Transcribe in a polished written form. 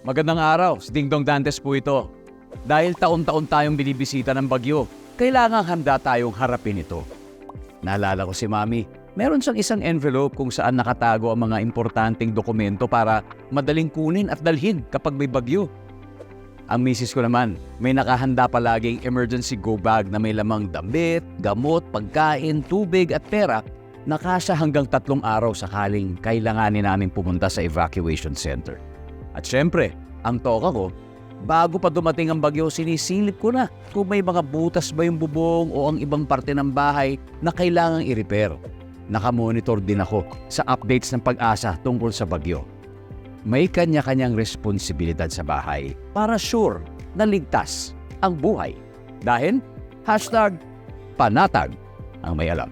Magandang araw, si Dingdong Dantes po ito. Dahil taon-taon tayong binibisita ng bagyo, kailangang handa tayong harapin ito. Naalala ko si Mami, meron siyang isang envelope kung saan nakatago ang mga importanteng dokumento para madaling kunin at dalhin kapag may bagyo. Ang misis ko naman, may nakahanda palaging emergency go bag na may lamang damit, gamot, pagkain, tubig at pera na kasya hanggang 3 araw sakaling kailanganin namin pumunta sa evacuation center. At syempre, ang toka ko, bago pa dumating ang bagyo, sinisilip ko na kung may mga butas ba yung bubong o ang ibang parte ng bahay na kailangang i-repair. Nakamonitor din ako sa updates ng Pag-asa tungkol sa bagyo. May kanya-kanyang responsibilidad sa bahay para sure na ligtas ang buhay. Dahil #panatag ang may alam.